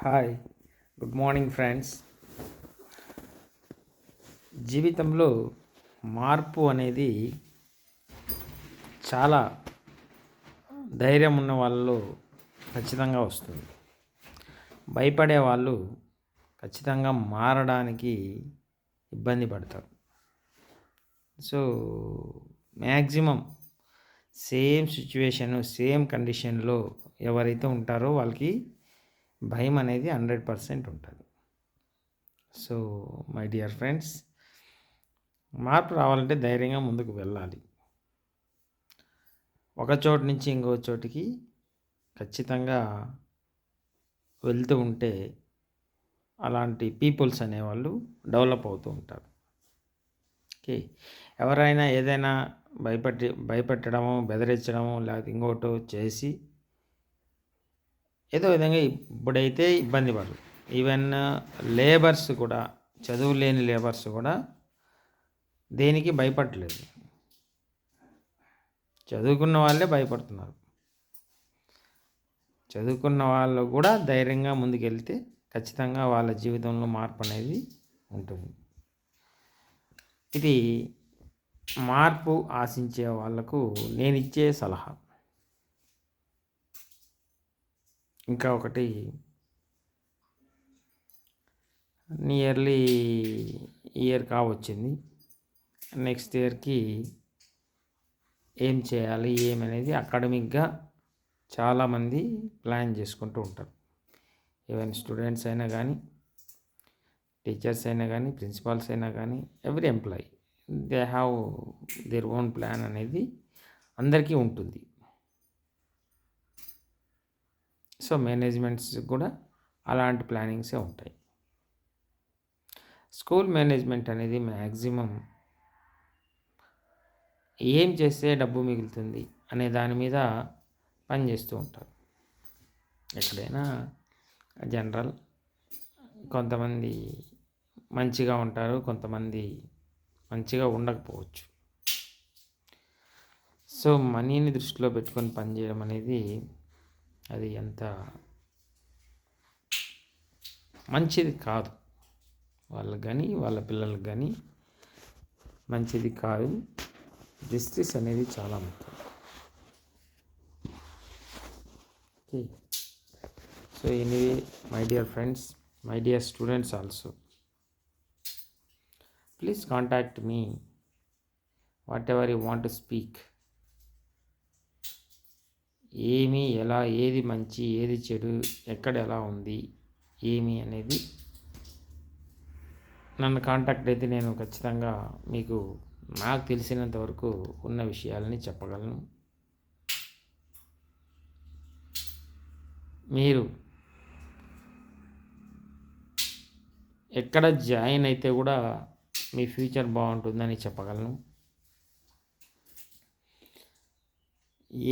Hi, good morning friends. జీవితంలో మార్పు అనేది చాలా ధైర్యం ఉన్న వాళ్ళలో ఖచ్చితంగా వస్తుంది. భయపడే వాళ్ళు ఖచ్చితంగా మారడానికి ఇబ్బంది పడతారు. So maximum same situation same కండిషన్లో ఎవరైతే ఉంటారో వాళ్ళకి భయం అనేది 100% ఉంటుంది. సో మై డియర్ ఫ్రెండ్స్, మార్పు రావాలంటే ధైర్యంగా ముందుకు వెళ్ళాలి. ఒక చోటు నుంచి ఇంకో చోటికి ఖచ్చితంగా వెళ్తూ ఉంటే అలాంటి పీపుల్స్ అనేవాళ్ళు డెవలప్ అవుతూ ఉంటారు. ఓకే, ఎవరైనా ఏదైనా భయపెట్టడము, బెదిరించడము, లేకపోతే ఇంకోటో చేసి ఏదో విధంగా ఇప్పుడైతే ఇబ్బంది పడరు. ఈవెన్ లేబర్స్ కూడా, చదువు లేని లేబర్స్ కూడా దేనికి భయపడలేదు. చదువుకున్న వాళ్ళే భయపడుతున్నారు. చదువుకున్న వాళ్ళు కూడా ధైర్యంగా ముందుకెళ్తే ఖచ్చితంగా వాళ్ళ జీవితంలో మార్పు అనేది ఉంటుంది. ఇది మార్పు ఆశించే వాళ్లకు నేను ఇచ్చే సలహా. ఇంకా ఒకటి, నియర్లీ ఇయర్ కావచ్చింది. నెక్స్ట్ ఇయర్కి ఏం చేయాలి ఏమనేది అకాడమిక్గా చాలామంది ప్లాన్ చేసుకుంటూ ఉంటారు. ఈవెన్ స్టూడెంట్స్ అయినా కానీ, టీచర్స్ అయినా కానీ, ప్రిన్సిపాల్స్ అయినా కానీ, every employee they have their own plan అనేది అందరికీ ఉంటుంది. సో మేనేజ్మెంట్స్ కూడా అలాంటి ప్లానింగ్సే ఉంటాయి. స్కూల్ మేనేజ్మెంట్ అనేది మ్యాక్సిమం ఏం చేస్తే డబ్బు మిగులుతుంది అనే దాని మీద పనిచేస్తూ ఉంటారు. ఎక్కడైనా జనరల్, కొంతమంది మంచిగా ఉంటారు, కొంతమంది మంచిగా ఉండకపోవచ్చు. సో మనీని దృష్టిలో పెట్టుకొని పనిచేయడం అనేది అది ఎంత మంచిది కాదు. వాళ్ళకి కానీ వాళ్ళ పిల్లలకు కానీ మంచిది కాదు. జస్టిస్ అనేది చాలా ముఖ్యం. Okay, so anyway my dear friends, my dear students also, please contact me what ever you want to speak. ఏమి, ఎలా, ఏది మంచి, ఏది చెడు, ఎక్కడ ఎలా ఉంది, ఏమి అనేది నన్ను కాంటాక్ట్ అయితే నేను ఖచ్చితంగా మీకు నాకు తెలిసినంత వరకు ఉన్న విషయాలని చెప్పగలను. మీరు ఎక్కడ జాయిన్ అయితే కూడా మీ ఫ్యూచర్ బాగుంటుందని చెప్పగలను.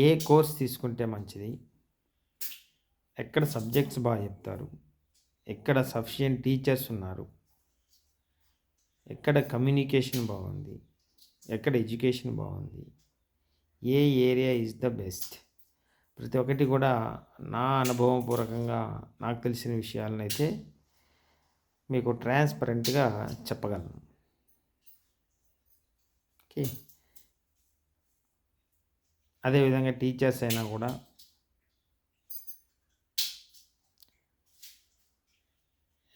ఏ కోర్స్ తీసుకుంటే మంచిది, ఎక్కడ సబ్జెక్ట్స్ బాగా చెప్తారు, ఎక్కడ సఫిషియెంట్ టీచర్స్ ఉన్నారు, ఎక్కడ కమ్యూనికేషన్ బాగుంది, ఎక్కడ ఎడ్యుకేషన్ బాగుంది, ఏ ఏరియా ఈజ్ ద బెస్ట్, ప్రతి ఒక్కటి కూడా నా అనుభవపూర్వకంగా నాకు తెలిసిన విషయాలను అయితే మీకు ట్రాన్స్పరెంట్గా చెప్పగలను. ఓకే, అదేవిధంగా టీచర్స్ అయినా కూడా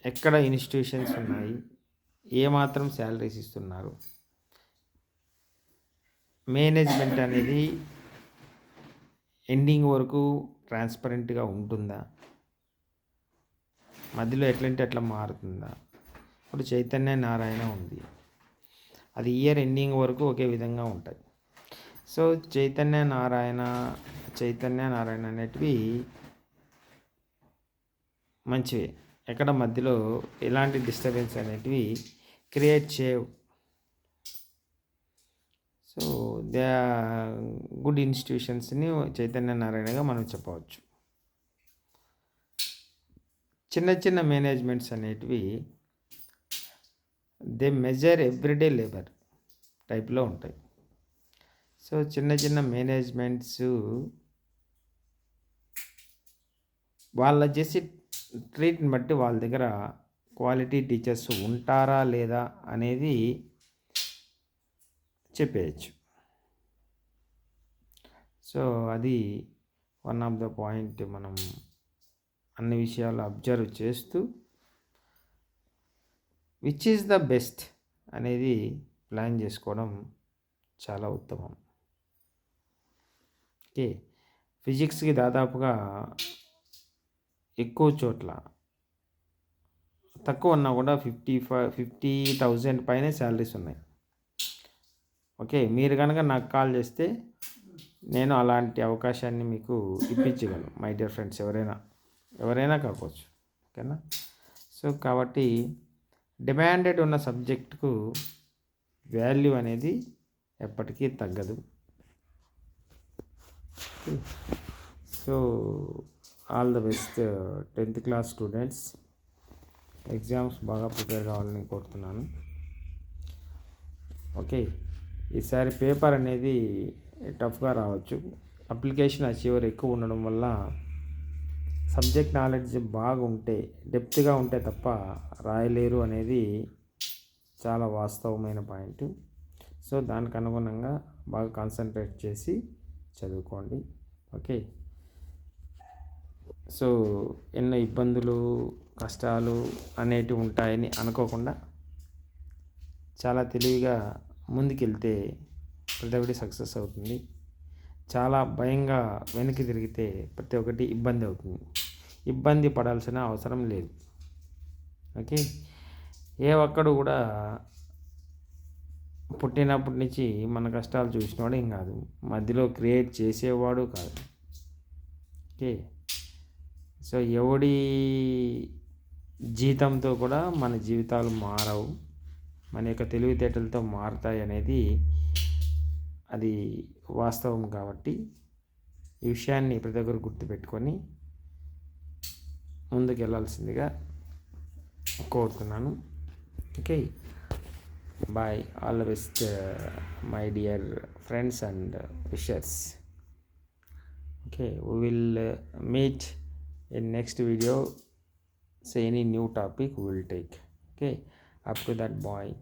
ఎక్కడ ఇన్స్టిట్యూషన్స్ ఉన్నాయి, ఏమాత్రం శాలరీస్ ఇస్తున్నారు, మేనేజ్మెంట్ అనేది ఎండింగ్ వరకు ట్రాన్స్పరెంట్గా ఉంటుందా, మధ్యలో ఎట్లంటే ఎట్లా మారుతుందా. ఇప్పుడు చైతన్య నారాయణ ఉంది, అది ఇయర్ ఎండింగ్ వరకు ఒకే విధంగా ఉంటుంది. సో చైతన్య నారాయణ అనేటివి మంచివే, ఎక్కడ మధ్యలో ఎలాంటి డిస్టర్బెన్స్ అనేటివి క్రియేట్ చేయవు. సో దే ఆర్ గుడ్ ఇన్స్టిట్యూషన్స్ని చైతన్య నారాయణగా మనం చెప్పవచ్చు. చిన్న చిన్న మేనేజ్మెంట్స్ అనేటివి దే మెజర్ ఎవ్రీడే లేబర్ టైప్లో ఉంటాయి. సో చిన్న చిన్న మేనేజ్మెంట్స్ వాళ్ళ చేసి ట్రీట్ని బట్టి వాళ్ళ దగ్గర క్వాలిటీ టీచర్స్ ఉంటారా లేదా అనేది చెప్పేయచ్చు. సో అది వన్ ఆఫ్ ద పాయింట్. మనం అన్ని విషయాలు అబ్జర్వ్ చేస్తూ విచ్ ఈజ్ ద బెస్ట్ అనేది ప్లాన్ చేసుకోవడం చాలా ఉత్తమం. ఓకే, ఫిజిక్స్కి దాదాపుగా ఎక్కువ చోట్ల తక్కువ ఉన్నా కూడా 50,000 పైనే శాలరీస్ ఉన్నాయి. ఓకే, మీరు కనుక నాకు కాల్ చేస్తే నేను అలాంటి అవకాశాన్ని మీకు ఇప్పించగలను. మై డియర్ ఫ్రెండ్స్, ఎవరైనా కావచ్చు. ఓకేనా? సో కాబట్టి డిమాండెడ్ ఉన్న సబ్జెక్టుకు వాల్యూ అనేది ఎప్పటికీ తగ్గదు. So all the best 10th class students. Exams బాగా ప్రిపేర్ కావాలని కోరుతున్నాను. ఓకే, ఈసారి పేపర్ అనేది టఫ్గా రావచ్చు. అప్లికేషన్ అచీవర్ ఎక్కువ ఉండడం వల్ల సబ్జెక్ట్ నాలెడ్జ్ బాగుంటే, డెప్త్గా ఉంటే తప్ప రాయలేరు అనేది చాలా వాస్తవమైన పాయింట్. సో దానికి అనుగుణంగా బాగా కాన్సన్ట్రేట్ చేసి చదువుకోండి. ఓకే, సో ఎన్నో ఇబ్బందులు, కష్టాలు అనేటివి ఉంటాయని అనుకోకుండా చాలా తెలివిగా ముందుకెళ్తే ప్రతి ఒక్కటి సక్సెస్ అవుతుంది. చాలా భయంగా వెనక్కి తిరిగితే ప్రతి ఒక్కటి ఇబ్బంది అవుతుంది. ఇబ్బంది పడాల్సిన అవసరం లేదు. ఓకే, ఏ ఒక్కడు కూడా పుట్టినప్పటి నుంచి మన కష్టాలు చూసినవాడు ఏం కాదు, మధ్యలో క్రియేట్ చేసేవాడు కాదు. ఓకే, సో ఎవడి జీతంతో కూడా మన జీవితాలు మారవు, మన యొక్క తెలివితేటలతో మారుతాయి అనేది అది వాస్తవం. కాబట్టి ఈ విషయాన్ని ప్రతి ఒక్కరు గుర్తుపెట్టుకొని ముందుకు వెళ్ళాల్సిందిగా కోరుతున్నాను. Okay, bye. All the best my dear friends and wishers. Okay, we will meet in next video. Say any new topic we will take. Okay, up to that, bye.